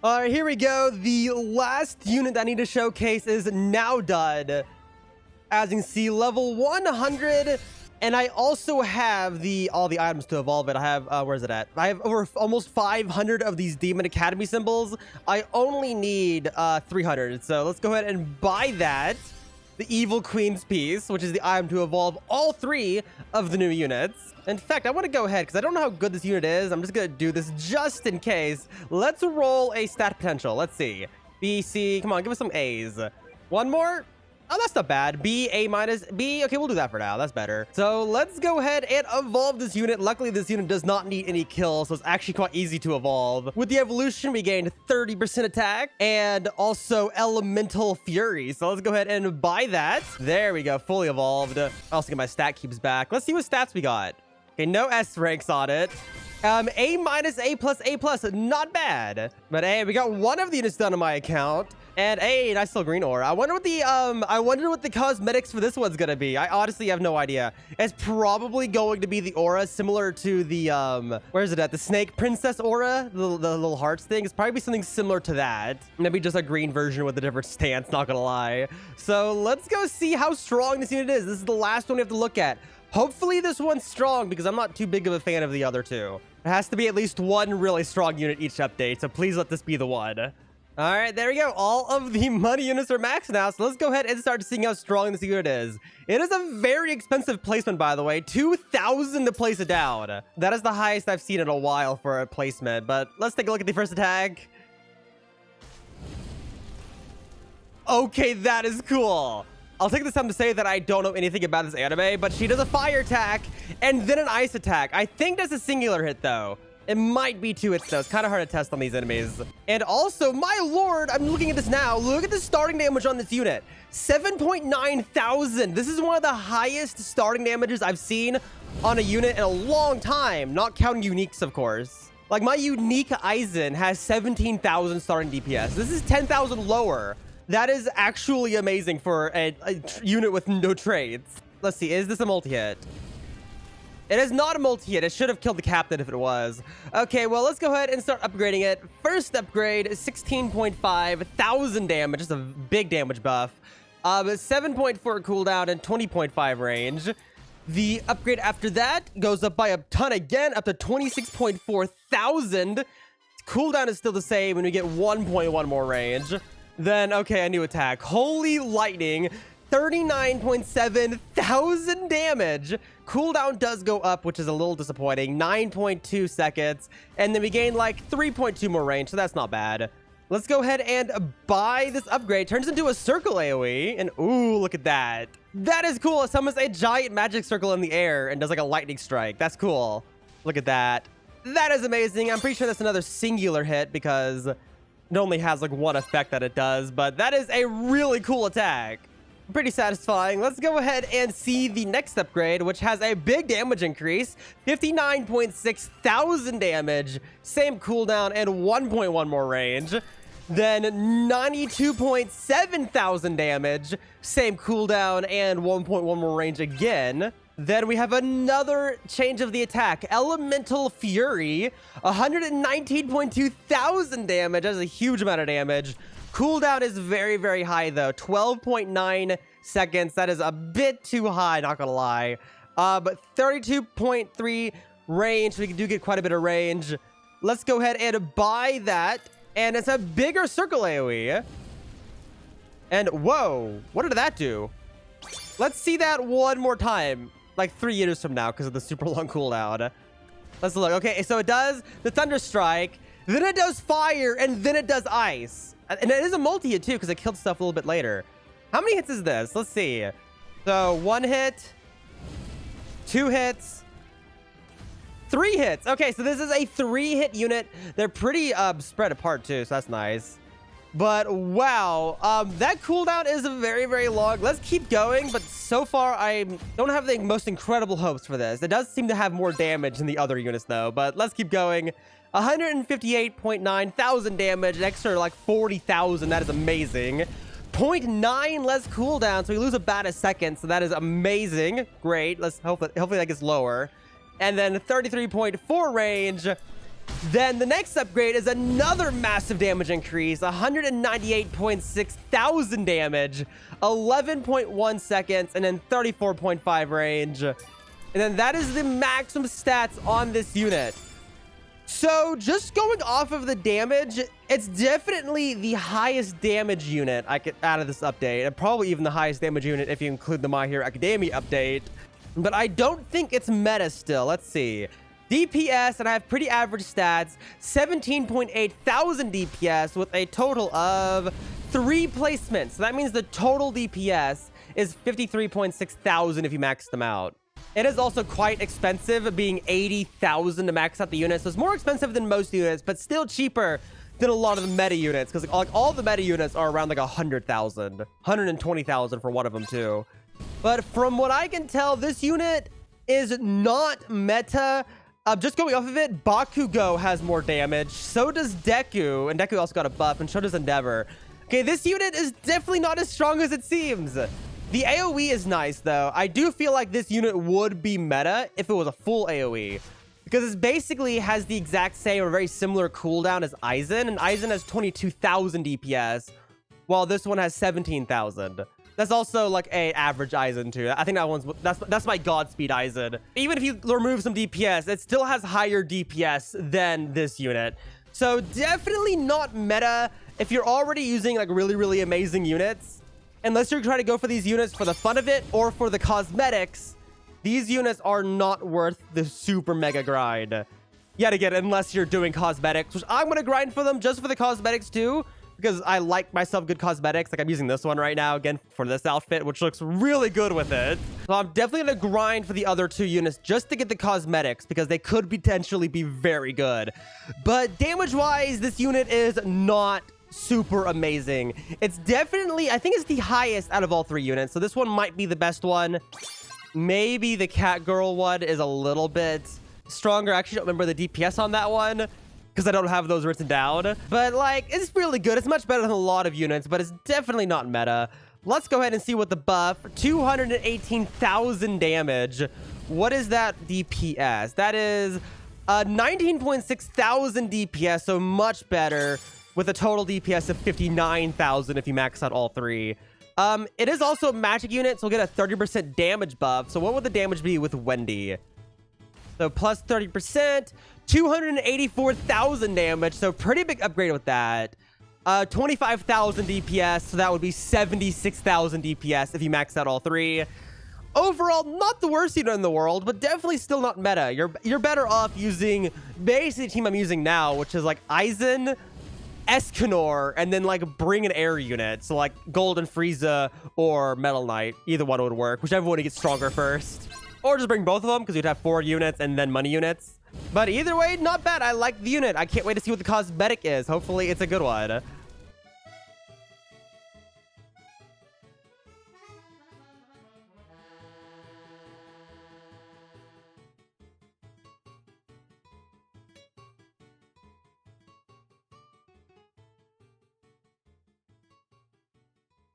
All right, here we go. The last unit that I need to showcase is now done. As you can see, level 100. And I also have all the items to evolve it. I have, where's it at? I have over almost 500 of these Demon Academy symbols. I only need 300. So let's go ahead and buy that. The Evil Queen's Piece, which is the item to evolve all 3 of the new units. In fact, I want to go ahead because I don't know how good this unit is. I'm just going to do this just in case. Let's roll a stat potential. Let's see. B, C. Come on, give us some A's. One more. Oh, that's not bad. B, A minus, B. Okay, we'll do that for now. That's better. So let's go ahead and evolve this unit. Luckily, this unit does not need any kills, so it's actually quite easy to evolve. With the evolution, we gained 30% attack and also elemental fury. So let's go ahead and buy that. There we go. Fully evolved. I also get my stat cubes back. Let's see what stats we got. Okay, no S ranks on it. A minus, A plus, A plus. Not bad. But hey, we got one of the units done on my account. And hey, nice little green aura. I wonder what the cosmetics for this one's gonna be. I honestly have no idea. It's probably going to be the aura similar to the where is it at? The Snake Princess aura, the little hearts thing. It's probably something similar to that. Maybe just a green version with a different stance. Not gonna lie. So let's go see how strong this unit is. This is the last one we have to look at. Hopefully this one's strong because I'm not too big of a fan of the other two. It has to be at least one really strong unit each update. So please let this be the one. All right, there we go. All of the money units are maxed now, so let's go ahead and start seeing how strong this unit is. It is a very expensive placement, by the way. 2,000 to place it down. That is the highest I've seen in a while for a placement, but let's take a look at the first attack. Okay, that is cool. I'll take this time to say that I don't know anything about this anime, but she does a fire attack and then an ice attack. I think that's a singular hit, though. It might be 2 hits, though. It's kind of hard to test on these enemies. And also, my lord, I'm looking at this now. Look at the starting damage on this unit. 7.9 thousand. This is one of the highest starting damages I've seen on a unit in a long time. Not counting uniques, of course. Like, my unique Aizen has 17,000 starting DPS. This is 10,000 lower. That is actually amazing for a unit with no trades. Let's see. Is this a multi-hit? It is not a multi-hit. It should have killed the captain if it was. Okay, well, let's go ahead and start upgrading it. First upgrade is 16.5 thousand damage. Just a big damage buff. 7.4 cooldown and 20.5 range. The upgrade after that goes up by a ton again, up to 26.4 thousand. Cooldown is still the same, and we get 1.1 more range. Then, okay, a new attack. Holy Lightning. 39.7 thousand damage. Cooldown does go up, which is a little disappointing. 9.2 seconds. And then we gain like 3.2 more range, so that's not bad. Let's go ahead and buy this upgrade. Turns into a circle AoE. And ooh, look at that. That is cool. It summons a giant magic circle in the air and does like a lightning strike. That's cool. Look at that. That is amazing. I'm pretty sure that's another singular hit because it only has like one effect that it does. But that is a really cool attack. Pretty satisfying. Let's go ahead and see the next upgrade, which has a big damage increase. 59.6 thousand damage. Same cooldown and 1.1 more range. Then 92.7 thousand damage. Same cooldown and 1.1 more range again. Then we have another change of the attack. Elemental Fury. 119.2 thousand damage. That's a huge amount of damage. Cooldown is very, very high, though. 12.9 seconds. That is a bit too high, not gonna lie. But 32.3 range. We do get quite a bit of range. Let's go ahead and buy that. And it's a bigger circle AoE. And whoa, what did that do? Let's see that one more time. Like 3 years from now because of the super long cooldown. Let's look. Okay, so it does the Thunder Strike. Then it does fire. And then it does ice. And it is a multi-hit, too, because it killed stuff a little bit later. How many hits is this? Let's see. So, 1 hit. 2 hits. 3 hits. Okay, so this is a 3-hit unit. They're pretty spread apart, too, so that's nice. But, wow. That cooldown is very, very long. Let's keep going, but so far, I don't have the most incredible hopes for this. It does seem to have more damage than the other units, though. But let's keep going. 158.9 thousand damage, an extra like 40,000. That is amazing. 0.9 less cooldown, so we lose about a second. So that is amazing. Great. Let's hopefully that gets lower. And then 33.4 range. Then the next upgrade is another massive damage increase, 198.6 thousand damage, 11.1 seconds, and then 34.5 range. And then that is the maximum stats on this unit. So just going off of the damage, it's definitely the highest damage unit I get out of this update, and probably even the highest damage unit if you include the My Hero Academia update. But I don't think it's meta still. Let's see. DPS, and I have pretty average stats, 17.8 thousand DPS with a total of 3 placements. So that means the total DPS is 53.6 thousand if you max them out. It is also quite expensive, being 80,000 to max out the unit. So it's more expensive than most units, but still cheaper than a lot of the meta units. Because like all the meta units are around like 100,000, 120,000 for one of them too. But from what I can tell, this unit is not meta. Just going off of it, Bakugo has more damage. So does Deku. And Deku also got a buff, and so does Endeavor. Okay, this unit is definitely not as strong as it seems. The AoE is nice, though. I do feel like this unit would be meta if it was a full AoE. Because it basically has the exact same or very similar cooldown as Aizen. And Aizen has 22,000 DPS, while this one has 17,000. That's also like a average Aizen too. I think that's my Godspeed Aizen. Even if you remove some DPS, it still has higher DPS than this unit. So definitely not meta if you're already using like really amazing units. Unless you're trying to go for these units for the fun of it or for the cosmetics, these units are not worth the super mega grind. Yet again, unless you're doing cosmetics, which I'm going to grind for them just for the cosmetics too, because I like myself good cosmetics. Like I'm using this one right now again for this outfit, which looks really good with it. So I'm definitely going to grind for the other 2 units just to get the cosmetics because they could potentially be very good. But damage-wise, this unit is not super amazing. It's definitely, I think it's the highest out of all 3 units. So this one might be the best one. Maybe the cat girl one is a little bit stronger. I actually don't remember the DPS on that one because I don't have those written down. But like, it's really good. It's much better than a lot of units, but it's definitely not meta. Let's go ahead and see what the buff, 218,000 damage. What is that DPS? That is 19.6 thousand DPS, so much better, with a total DPS of 59,000 if you max out all 3. It is also a magic unit, so we'll get a 30% damage buff. So what would the damage be with Wendy? So plus 30%, 284,000 damage. So pretty big upgrade with that. 25,000 DPS, so that would be 76,000 DPS if you max out all 3. Overall, not the worst unit in the world, but definitely still not meta. You're better off using basically the team I'm using now, which is like Aizen, Escanor, and then like bring an air unit. So like Golden Frieza or Metal Knight. Either one would work, whichever one gets stronger first. Or just bring both of them because you'd have 4 units and then money units. But either way, not bad. I like the unit. I can't wait to see what the cosmetic is. Hopefully it's a good one.